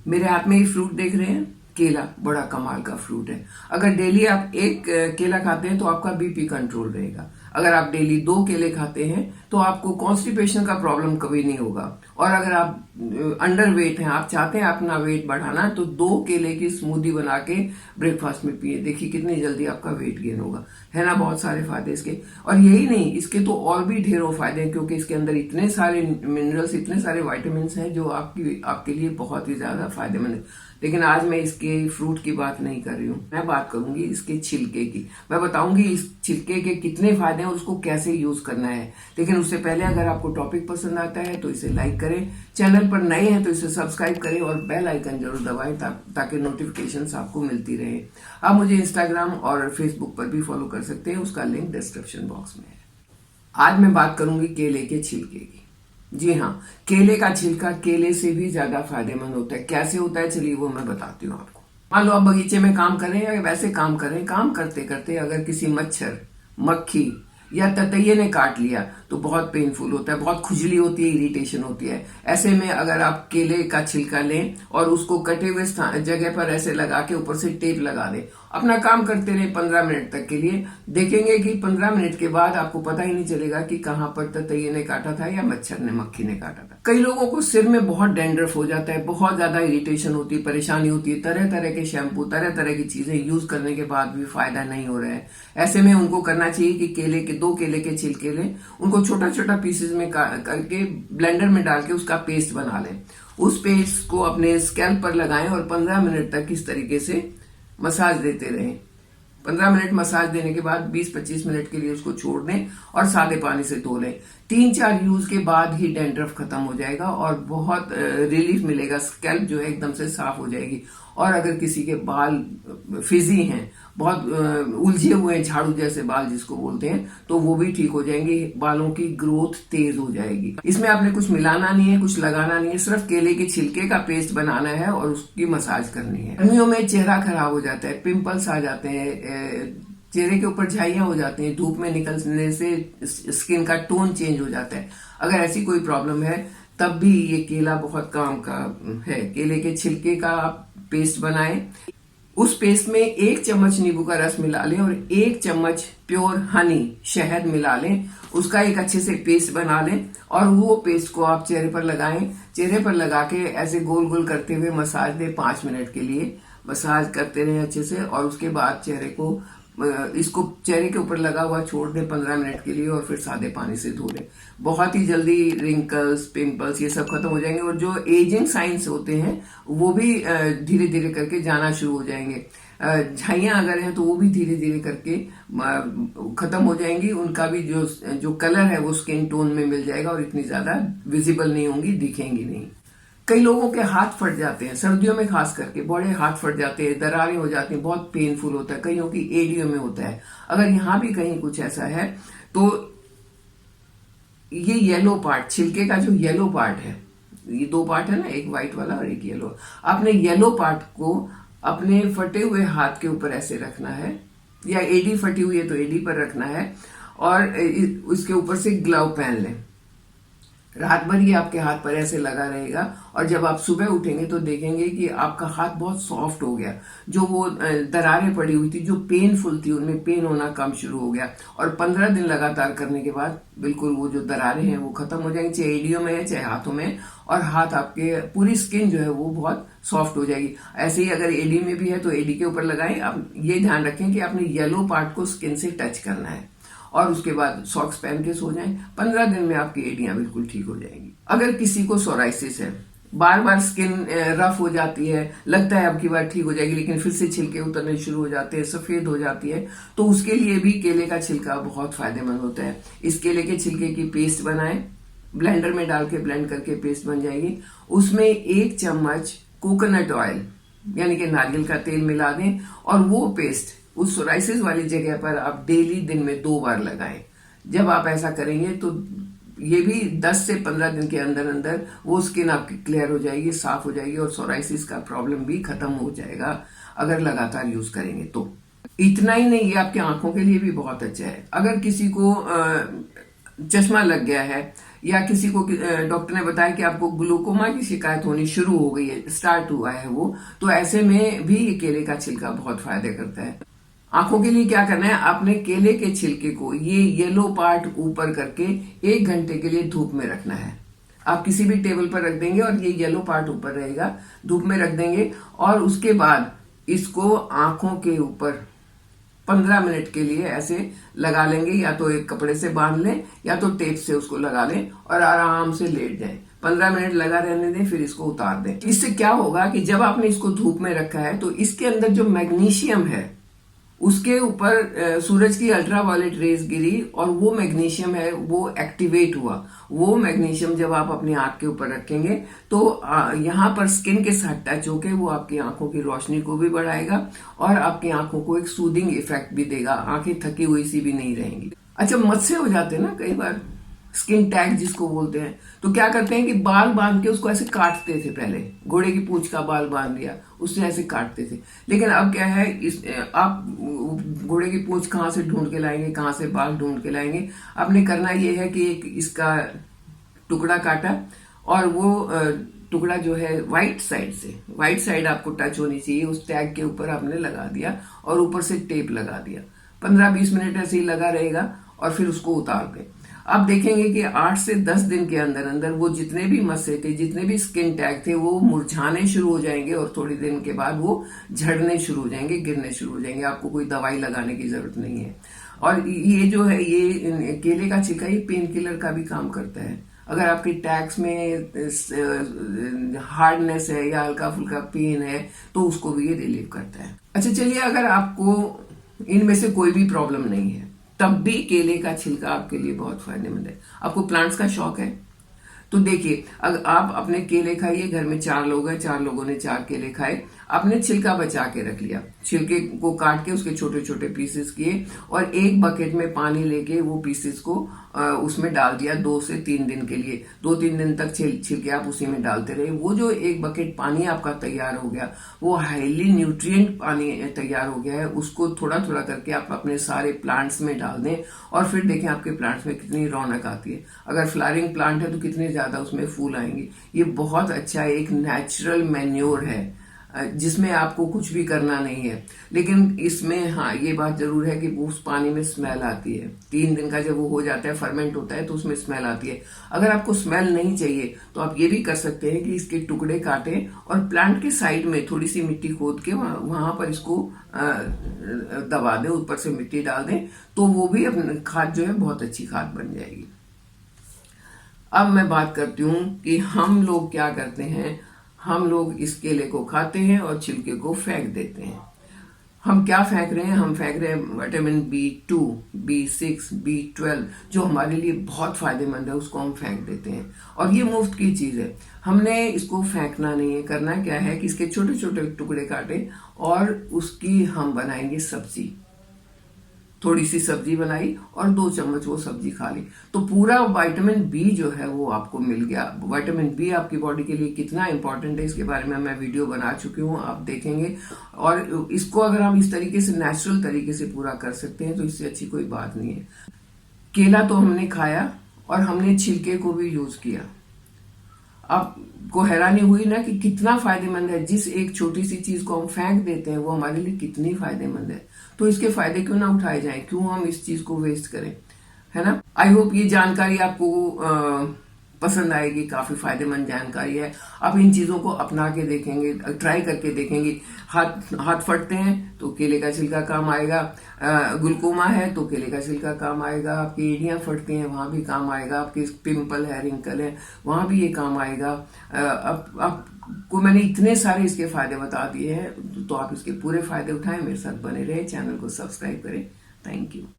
मेरे हाथ में ये फ्रूट देख रहे हैं, केला बड़ा कमाल का फ्रूट है। अगर डेली आप एक केला खाते हैं तो आपका बीपी कंट्रोल रहेगा। अगर आप डेली 2 केले खाते हैं तो आपको कॉन्स्टिपेशन का प्रॉब्लम कभी नहीं होगा। और अगर आप अंडर वेट हैं, आप चाहते हैं अपना वेट बढ़ाना, तो 2 केले की स्मूदी बना के ब्रेकफास्ट में पिए, देखिए कितनी जल्दी आपका वेट गेन होगा। है ना, बहुत सारे फायदे इसके। और यही नहीं, इसके तो और भी ढेरों फायदे हैं, क्योंकि इसके अंदर इतने सारे मिनरल्स, इतने सारे वाइटामिन हैं जो आपके लिए बहुत ही ज्यादा फायदेमंद है। लेकिन आज मैं इसके फ्रूट की बात नहीं कर रही हूँ, मैं बात करूंगी इसके छिलके की। मैं बताऊंगी इस छिलके के कितने फायदे हैं और उसको कैसे यूज करना है। लेकिन उससे पहले अगर आपको टॉपिक पसंद आता है तो इसे लाइक करें, चैनल पर नए हैं तो इसे सब्सक्राइब करें और बेल आइकन जरूर दबाएं ताकि नोटिफिकेशंस आपको मिलती रहे। आप मुझे इंस्टाग्राम और फेसबुक पर भी फॉलो कर सकते हैं, उसका लिंक डिस्क्रिप्शन बॉक्स में है। आज मैं बात करूंगी केले के छिलके की। जी हाँ, केले का छिलका केले से भी ज्यादा फायदेमंद होता है। कैसे होता है, चलिए वो मैं बताती हूँ आपको। मान लो आप बगीचे में काम करें या वैसे काम करें, काम करते करते अगर किसी मच्छर, मक्खी या ततैये ने काट लिया तो बहुत पेनफुल होता है, बहुत खुजली होती है, इरिटेशन होती है। ऐसे में अगर आप केले का छिलका लें और उसको कटे हुए जगह पर ऐसे लगा के ऊपर से टेप लगा दें, अपना काम करते रहे 15 मिनट तक के लिए, देखेंगे कि 15 मिनट के बाद आपको पता ही नहीं चलेगा कि कहाँ पर ततैये ने काटा था या मच्छर ने, मक्खी ने काटा था। कई लोगों को सिर में बहुत डैंड्रफ हो जाता है, बहुत ज्यादा इरिटेशन होती है, परेशानी होती है, तरह तरह के शैम्पू, तरह तरह की चीजें यूज करने के बाद भी फायदा नहीं हो रहा है। ऐसे में उनको करना चाहिए कि 2 केले के छिलके लें, उनको छोटा छोटा पीसेस में करके ब्लेंडर में डाल के उसका पेस्ट बना लें। उस पेस्ट को अपने स्कैल्प पर लगाएं और 15 मिनट तक इस तरीके से मसाज देते रहें। 15 मिनट मसाज देने के बाद 20-25 मिनट के लिए उसको छोड़ दें और सादे पानी से धो लें। 3-4 यूज के बाद ही डैंड्रफ खत्म हो जाएगा और बहुत रिलीफ मिलेगा, स्कैल्प जो है एकदम से साफ हो जाएगी। और अगर किसी के बाल फिजी हैं, बहुत उलझे हुए हैं, झाड़ू जैसे बाल जिसको बोलते हैं, तो वो भी ठीक हो जाएंगे, बालों की ग्रोथ तेज हो जाएगी। इसमें आपने कुछ मिलाना नहीं है, कुछ लगाना नहीं है, सिर्फ केले के छिलके का पेस्ट बनाना है और उसकी मसाज करनी है। गर्मियों में चेहरा खराब हो जाता है, पिंपल्स आ जाते हैं, चेहरे के ऊपर झाइयां हो जाती हैं, धूप में निकलने से स्किन का टोन चेंज हो जाता है। अगर ऐसी कोई प्रॉब्लम है तब भी ये केला बहुत काम का है। केले के छिलके का आप पेस्ट बनाएं, उस पेस्ट में 1 चम्मच नींबू का रस मिला लें और 1 चम्मच प्योर हनी, शहद मिला लें, उसका एक अच्छे से पेस्ट बना लें और वो पेस्ट को आप चेहरे पर लगाएं। चेहरे पर लगा के ऐसे गोल गोल करते हुए मसाज दें 5 मिनट के लिए, मसाज करते रहें अच्छे से। और उसके बाद इसको चेहरे के ऊपर लगा हुआ छोड़ दें 15 मिनट के लिए और फिर सादे पानी से धो लें। बहुत ही जल्दी रिंकल्स, पिंपल्स ये सब खत्म हो जाएंगे और जो एजिंग साइंस होते हैं वो भी धीरे धीरे करके जाना शुरू हो जाएंगे। झाइयां अगर हैं तो वो भी धीरे धीरे करके खत्म हो जाएंगी, उनका भी जो कलर है वो स्किन टोन में मिल जाएगा और इतनी ज्यादा विजिबल नहीं होंगी, दिखेंगी नहीं। कई लोगों के हाथ फट जाते हैं, सर्दियों में खास करके बड़े हाथ फट जाते हैं, दरारें हो जाती हैं, बहुत पेनफुल होता है, कईयों की एडियो में होता है। अगर यहाँ भी कहीं कुछ ऐसा है तो ये येलो पार्ट, छिलके का जो येलो पार्ट है, ये 2 पार्ट है ना, एक व्हाइट वाला और एक येलो, आपने येलो पार्ट को अपने फटे हुए हाथ के ऊपर ऐसे रखना है, या एडी फटी हुई है तो एडी पर रखना है और उसके ऊपर से ग्लव पहन लें। रात भर ये आपके हाथ पर ऐसे लगा रहेगा और जब आप सुबह उठेंगे तो देखेंगे कि आपका हाथ बहुत सॉफ्ट हो गया। जो वो दरारें पड़ी हुई थी, जो पेनफुल थी, उनमें पेन होना कम शुरू हो गया। और 15 दिन लगातार करने के बाद बिल्कुल वो जो दरारें हैं वो खत्म हो जाएंगी, चाहे एडियो में है चाहे हाथों में, और हाथ आपके पूरी स्किन जो है वो बहुत सॉफ्ट हो जाएगी। ऐसे ही अगर एडी में भी है तो एडी के ऊपर लगाएं। आप ये ध्यान रखें कि आपने येलो पार्ट को स्किन से टच करना है और उसके बाद सॉक्स पहन के सो जाएं। 15 दिन में आपकी एडियां बिल्कुल ठीक हो जाएंगी। अगर किसी को सोराइसिस है, बार बार स्किन रफ हो जाती है, लगता है अब की बार ठीक हो जाएगी लेकिन फिर से छिलके उतरने शुरू हो जाते हैं, सफेद हो जाती है, तो उसके लिए भी केले का छिलका बहुत फायदेमंद होता है। इस केले के छिलके की पेस्ट बनाएं, ब्लेंडर में डाल के ब्लेंड करके पेस्ट बन जाएगी। उसमें 1 चम्मच कोकोनट ऑयल यानी कि नारियल का तेल मिला दें और वो पेस्ट उस सोराइसिस वाली जगह पर आप डेली दिन में 2 बार लगाएं। जब आप ऐसा करेंगे तो ये भी 10 से 15 दिन के अंदर अंदर वो स्किन आपकी क्लियर हो जाएगी, साफ हो जाएगी और सोराइसिस का प्रॉब्लम भी खत्म हो जाएगा अगर लगातार यूज करेंगे तो। इतना ही नहीं, ये आपकी आंखों के लिए भी बहुत अच्छा है। अगर किसी को चश्मा लग गया है या किसी को डॉक्टर ने बताया कि आपको ग्लूकोमा की शिकायत होनी शुरू हो गई है, स्टार्ट हुआ है वो, तो ऐसे में भी ये केले का छिलका बहुत फायदा करता है। आंखों के लिए क्या करना है, आपने केले के छिलके को ये येलो पार्ट ऊपर करके 1 घंटे के लिए धूप में रखना है। आप किसी भी टेबल पर रख देंगे और ये येलो पार्ट ऊपर रहेगा, धूप में रख देंगे और उसके बाद इसको आंखों के ऊपर 15 मिनट के लिए ऐसे लगा लेंगे, या तो एक कपड़े से बांध लें या तो टेप से उसको लगा लें और आराम से लेट जाएं। 15 मिनट लगा रहने दें, फिर इसको उतार दें। इससे क्या होगा कि जब आपने इसको धूप में रखा है तो इसके अंदर जो मैग्नीशियम है उसके ऊपर सूरज की अल्ट्रावायलेट रेज गिरी और वो मैग्नीशियम है वो एक्टिवेट हुआ। वो मैग्नीशियम जब आप अपनी आंख के ऊपर रखेंगे तो यहाँ पर स्किन के साथ टच होके वो आपकी आंखों की रोशनी को भी बढ़ाएगा और आपकी आंखों को एक सूदिंग इफेक्ट भी देगा। आंखें थकी हुई सी भी नहीं रहेंगी। अच्छा, मस्से हो जाते हैं ना कई बार, स्किन टैग जिसको बोलते हैं, तो क्या करते हैं कि बाल बांध के उसको ऐसे काटते थे। पहले घोड़े की पूंछ का बाल बांध दिया, उससे ऐसे काटते थे। लेकिन अब क्या है, आप घोड़े की पूंछ कहाँ से ढूंढ के लाएंगे, कहाँ से बाल ढूंढ के लाएंगे? आपने करना ये है कि एक इसका टुकड़ा काटा और वो टुकड़ा जो है वाइट साइड आपको टच होनी चाहिए, उस टैग के ऊपर आपने लगा दिया और ऊपर से टेप लगा दिया। 15-20 मिनट ऐसे ही लगा रहेगा और फिर उसको उतार दें। आप देखेंगे कि 8 से 10 दिन के अंदर अंदर वो जितने भी मस्से थे, जितने भी स्किन टैग थे, वो मुरझाने शुरू हो जाएंगे और थोड़ी दिन के बाद वो झड़ने शुरू हो जाएंगे, गिरने शुरू हो जाएंगे। आपको कोई दवाई लगाने की जरूरत नहीं है। और ये जो है, ये केले का छिलका, ये पेन किलर का भी काम करता है। अगर आपके टैग्स में हार्डनेस है या हल्का फुल्का पेन है तो उसको भी ये रिलीव करता है। अच्छा चलिए, अगर आपको इनमें से कोई भी प्रॉब्लम नहीं है तब भी केले का छिलका आपके लिए बहुत फायदेमंद है। आपको प्लांट्स का शौक है तो देखिए, अगर आप अपने केले खाइए, घर में 4 लोग हैं, 4 लोगों ने 4 केले खाए, आपने छिलका बचा के रख लिया, छिलके को काट के उसके छोटे छोटे पीसेस किए और एक बकेट में पानी लेके वो पीसेस को उसमें डाल दिया 2 से 3 दिन के लिए। 2-3 दिन तक छिलके आप उसी में डालते रहे। वो जो एक बकेट पानी आपका तैयार हो गया, वो हाईली न्यूट्रिएंट पानी तैयार हो गया है। उसको थोड़ा थोड़ा करके आप अपने सारे प्लांट्स में डाल दें और फिर देखें आपके प्लांट्स में कितनी रौनक आती है। अगर फ्लावरिंग प्लांट है तो कितने ज्यादा उसमें फूल आएंगे। ये बहुत अच्छा एक नेचुरल मैन्योर है जिसमें आपको कुछ भी करना नहीं है। लेकिन इसमें हाँ, ये बात जरूर है कि उस पानी में स्मेल आती है। 3 दिन का जब वो हो जाता है, फर्मेंट होता है, तो उसमें स्मेल आती है। अगर आपको स्मेल नहीं चाहिए तो आप ये भी कर सकते हैं कि इसके टुकड़े काटें और प्लांट के साइड में थोड़ी सी मिट्टी खोद के वहां पर इसको दबा दें, ऊपर से मिट्टी डाल दें, तो वो भी अपनी खाद जो है बहुत अच्छी खाद बन जाएगी। अब मैं बात करती हूँ कि हम लोग क्या करते हैं। हम लोग इस केले को खाते हैं और छिलके को फेंक देते हैं। हम क्या फेंक रहे हैं? हम फेंक रहे हैं विटामिन B2, B6, B12 जो हमारे लिए बहुत फायदेमंद है, उसको हम फेंक देते हैं। और ये मुफ्त की चीज है, हमने इसको फेंकना नहीं है। करना क्या है कि इसके छोटे छोटे टुकड़े काटे और उसकी हम बनाएंगे सब्जी। थोड़ी सी सब्जी बनाई और 2 चम्मच वो सब्जी खा ली, तो पूरा विटामिन बी जो है वो आपको मिल गया। विटामिन बी आपकी बॉडी के लिए कितना इंपॉर्टेंट है इसके बारे में मैं वीडियो बना चुकी हूँ, आप देखेंगे। और इसको अगर हम इस तरीके से नेचुरल तरीके से पूरा कर सकते हैं तो इससे अच्छी कोई बात नहीं है। केला तो हमने खाया और हमने छिलके को भी यूज किया। आपको हैरानी हुई ना कि कितना फायदेमंद है। जिस एक छोटी सी चीज को हम फेंक देते हैं वो हमारे लिए कितनी फायदेमंद है। तो इसके फायदे क्यों ना उठाए जाएं, क्यों हम इस चीज को वेस्ट करें, है ना। आई होप ये जानकारी आपको पसंद आएगी, काफी फायदेमंद जानकारी है। आप इन चीजों को अपना के देखेंगे, ट्राई करके देखेंगे। हाथ फटते हैं तो केले का छिलका काम आएगा, ग्लूकोमा है तो केले का छिलका काम आएगा, आपकी एड़ियां फटती हैं वहां भी काम आएगा, आपके पिंपल है, रिंकल है, वहां भी ये काम आएगा। आपको मैंने इतने सारे इसके फायदे बता दिए हैं, तो आप इसके पूरे फायदे उठाएं। मेरे साथ बने रहे, चैनल को सब्सक्राइब करें। Thank you.